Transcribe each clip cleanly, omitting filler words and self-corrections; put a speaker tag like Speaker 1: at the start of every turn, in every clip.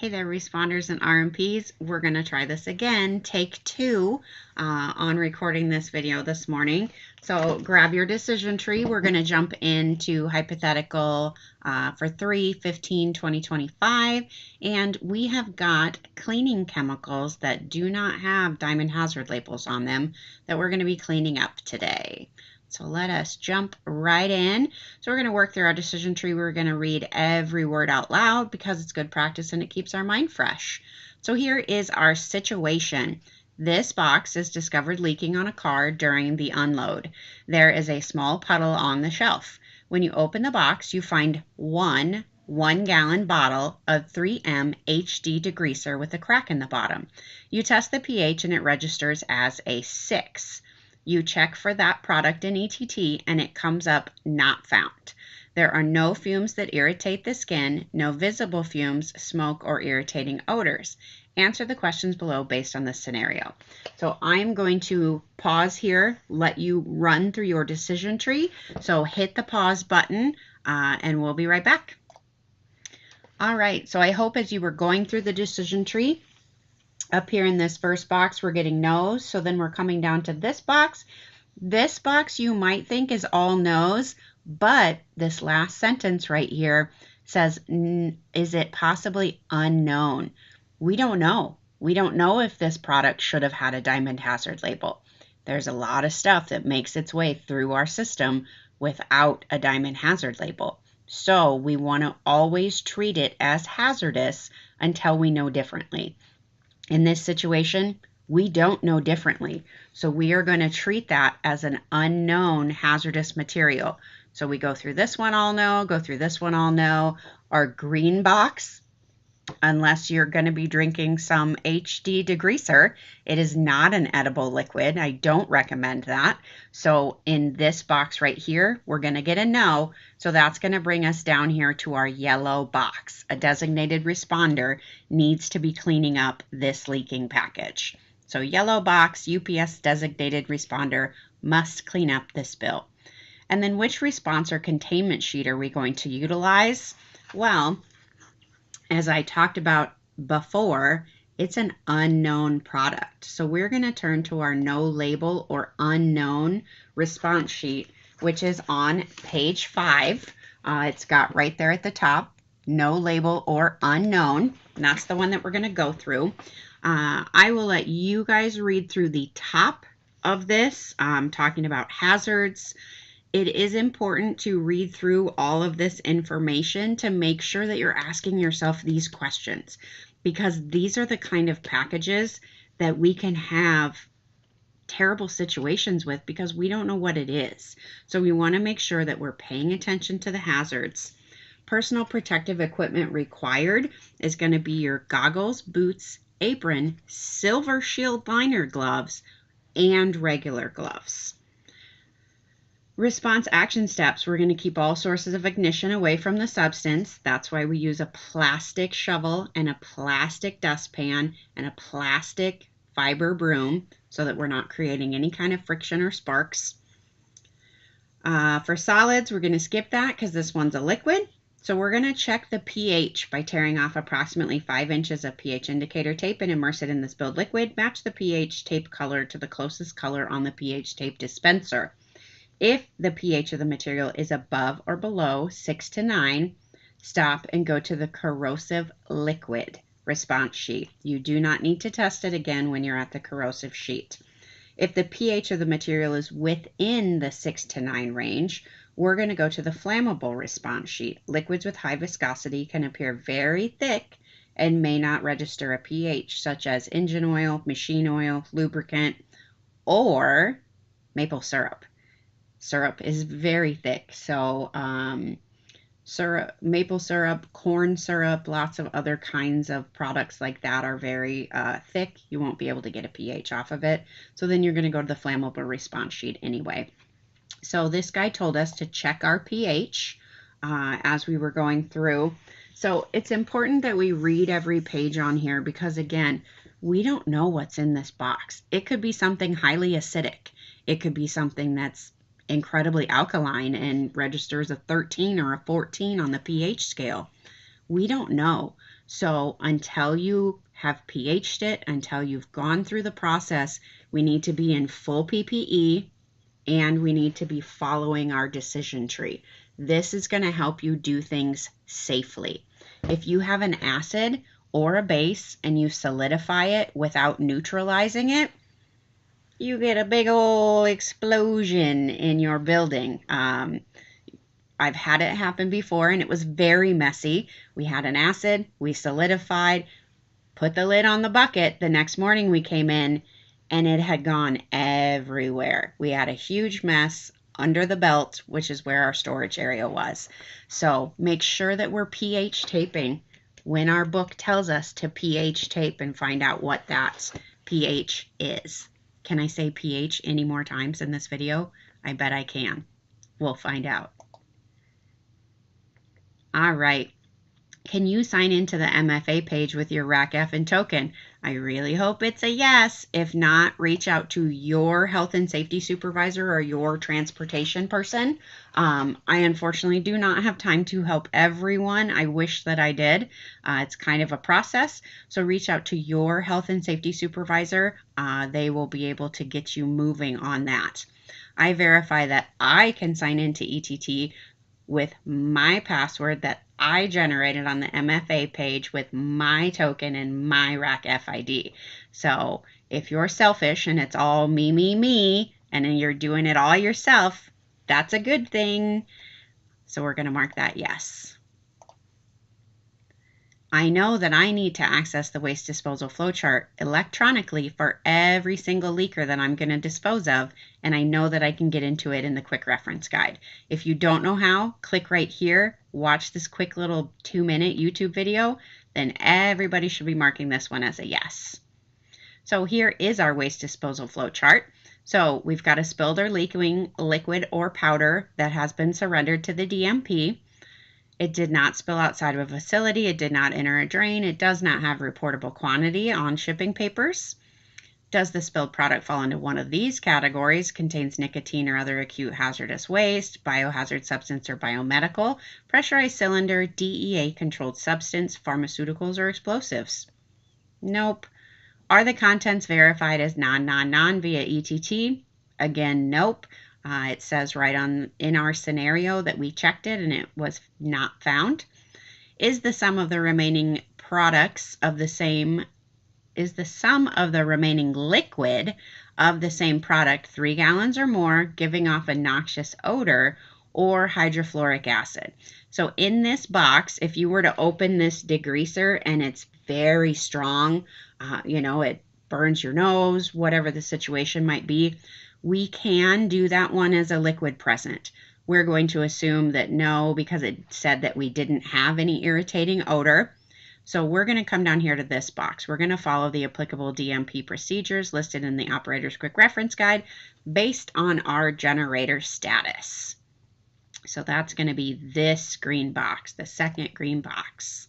Speaker 1: Hey there, responders and RMPs. We're going to try this again, take two, on recording this video this morning. So grab your decision tree. We're going to jump into hypothetical for 3/15/2025. And we have got cleaning chemicals that do not have diamond hazard labels on them that we're going to be cleaning up today. So let us jump right in. So we're going to work through our decision tree. We're going to read every word out loud because it's good practice and it keeps our mind fresh. So here is our situation. This box is discovered leaking on a car during the unload. There is a small puddle on the shelf. When you open the box, you find one 1-gallon bottle of 3M HD degreaser with a crack in the bottom. You test the pH and it registers as a 6. You check for that product in ETT and it comes up not found. There are no fumes that irritate the skin, no visible fumes, smoke, or irritating odors. Answer the questions below based on this scenario. So I'm going to pause here, let you run through your decision tree. So hit the pause button and we'll be right back. All right, so I hope as you were going through the decision tree, up here in this first box, we're getting no's. So then we're coming down to this box. This box you might think is all no's, but this last sentence right here says, is it possibly unknown? We don't know. We don't know if this product should have had a diamond hazard label. There's a lot of stuff that makes its way through our system without a diamond hazard label. So we want to always treat it as hazardous until we know differently. In this situation, we don't know differently. So we are going to treat that as an unknown hazardous material. So we go through this one all know, go through this one all know. Our green box, unless you're going to be drinking some HD degreaser, it is not an edible liquid. I don't recommend that. So in this box right here, we're going to get a no. So that's going to bring us down here to our yellow box. A designated responder needs to be cleaning up this leaking package. So yellow box, UPS designated responder must clean up this spill. And then which response or containment sheet are we going to utilize? Well, as I talked about before, it's an unknown product. So we're going to turn to our no label or unknown response sheet, which is on page 5. It's got right there at the top, no label or unknown. And that's the one that we're going to go through. I will let you guys read through the top of this, talking about hazards. It is important to read through all of this information to make sure that you're asking yourself these questions, because these are the kind of packages that we can have terrible situations with because we don't know what it is. So we want to make sure that we're paying attention to the hazards. Personal protective equipment required is going to be your goggles, boots, apron, silver shield liner gloves, and regular gloves. Response action steps, we're going to keep all sources of ignition away from the substance. That's why we use a plastic shovel and a plastic dustpan and a plastic fiber broom so that we're not creating any kind of friction or sparks. For solids, we're going to skip that because this one's a liquid. So we're going to check the pH by tearing off approximately 5 inches of pH indicator tape and immerse it in the spilled liquid. Match the pH tape color to the closest color on the pH tape dispenser. If the pH of the material is above or below 6 to 9, stop and go to the corrosive liquid response sheet. You do not need to test it again when you're at the corrosive sheet. If the pH of the material is within the 6 to 9 range, we're going to go to the flammable response sheet. Liquids with high viscosity can appear very thick and may not register a pH, such as engine oil, machine oil, lubricant, or maple syrup. Syrup is very thick, so syrup, maple syrup, corn syrup, lots of other kinds of products like that are very thick. You won't be able to get a pH off of it. So then you're going to go to the flammable response sheet anyway. So this guy told us to check our pH as we were going through. So it's important that we read every page on here because, again, we don't know what's in this box. It could be something highly acidic. It could be something that's incredibly alkaline and registers a 13 or a 14 on the pH scale. We don't know. So until you have pH'd it, until you've gone through the process, we need to be in full PPE and we need to be following our decision tree. This is going to help you do things safely. If you have an acid or a base and you solidify it without neutralizing it, you get a big old explosion in your building. I've had it happen before and it was very messy. We had an acid, we solidified, put the lid on the bucket. The next morning we came in and it had gone everywhere. We had a huge mess under the belt, which is where our storage area was. So make sure that we're pH taping when our book tells us to pH tape and find out what that pH is. Can I say pH any more times in this video? I bet I can. We'll find out. All right. Can you sign into the MFA page with your RACF and token? I really hope it's a yes. If not, reach out to your health and safety supervisor or your transportation person. I unfortunately do not have time to help everyone. I wish that I did. It's kind of a process. So reach out to your health and safety supervisor. They will be able to get you moving on that. I verify that I can sign into ETT with my password that I generated on the MFA page with my token and my RACF ID. So if you're selfish and it's all me, and then you're doing it all yourself, that's a good thing. So we're going to mark that yes. I know that I need to access the waste disposal flowchart electronically for every single leaker that I'm going to dispose of, and I know that I can get into it in the quick reference guide. If you don't know how, click right here, watch this quick little 2-minute YouTube video, then everybody should be marking this one as a yes. So here is our waste disposal flowchart. So we've got a spilled or leaking liquid or powder that has been surrendered to the DMP. It did not spill outside of a facility. It did not enter a drain. It does not have reportable quantity on shipping papers. Does the spilled product fall into one of these categories? Contains nicotine or other acute hazardous waste, biohazard substance or biomedical, pressurized cylinder, DEA controlled substance, pharmaceuticals, or explosives? Nope. Are the contents verified as non via ETT? Again, nope. It says right in our scenario that we checked it and it was not found. Is the sum of the remaining products of the same, is the sum of the remaining liquid of the same product 3 gallons or more, giving off a noxious odor or hydrofluoric acid? So in this box, if you were to open this degreaser and it's very strong, it burns your nose, whatever the situation might be, we can do that one as a liquid present. We're going to assume that no, because it said that we didn't have any irritating odor. So we're going to come down here to this box. We're going to follow the applicable DMP procedures listed in the Operator's Quick Reference Guide based on our generator status. So that's going to be this green box, the second green box.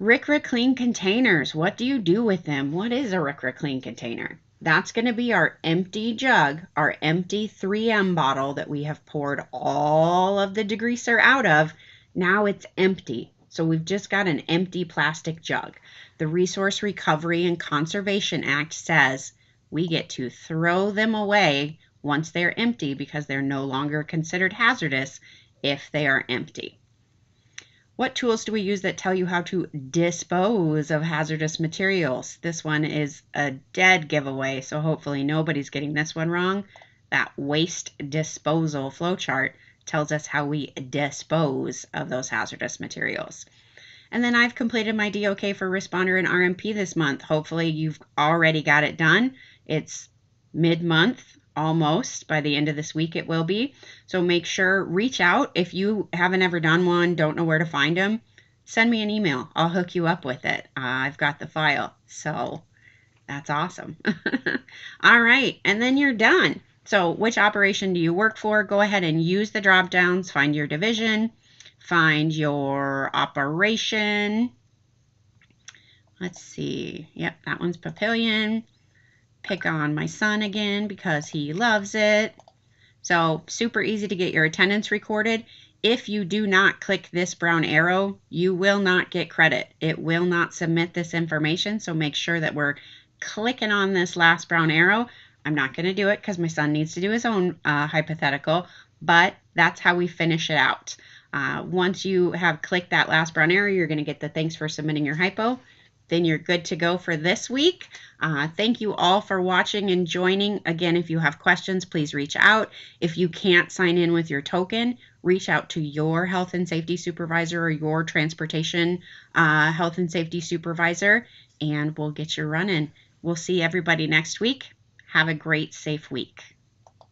Speaker 1: RCRA Clean containers. What do you do with them? What is a RCRA Clean container? That's going to be our empty jug, our empty 3M bottle that we have poured all of the degreaser out of. Now it's empty. So we've just got an empty plastic jug. The Resource Recovery and Conservation Act says we get to throw them away once they're empty because they're no longer considered hazardous if they are empty. What tools do we use that tell you how to dispose of hazardous materials? This one is a dead giveaway, so hopefully nobody's getting this one wrong. That waste disposal flowchart tells us how we dispose of those hazardous materials. And then I've completed my DOK for Responder and RMP this month. Hopefully you've already got it done. It's mid-month. Almost by the end of this week it will be. So make sure, reach out if you haven't ever done one, don't know where to find them, send me an email. I'll hook you up with it. I've got the file. So that's awesome. All right, and then you're done. So which operation do you work for? Go ahead and use the drop downs, find your division, find your operation. Let's see. Yep, that one's Papillion. Pick on my son again because he loves it. So super easy to get your attendance recorded. If you do not click this brown arrow, you will not get credit. It will not submit this information, so make sure that we're clicking on this last brown arrow. I'm not going to do it because my son needs to do his own hypothetical, but that's how we finish it out. Once you have clicked that last brown arrow, you're going to get the thanks for submitting your hypo. Then you're good to go for this week. Thank you all for watching and joining. Again, if you have questions, please reach out. If you can't sign in with your token, reach out to your health and safety supervisor or your transportation health and safety supervisor, and we'll get you running. We'll see everybody next week. Have a great, safe week.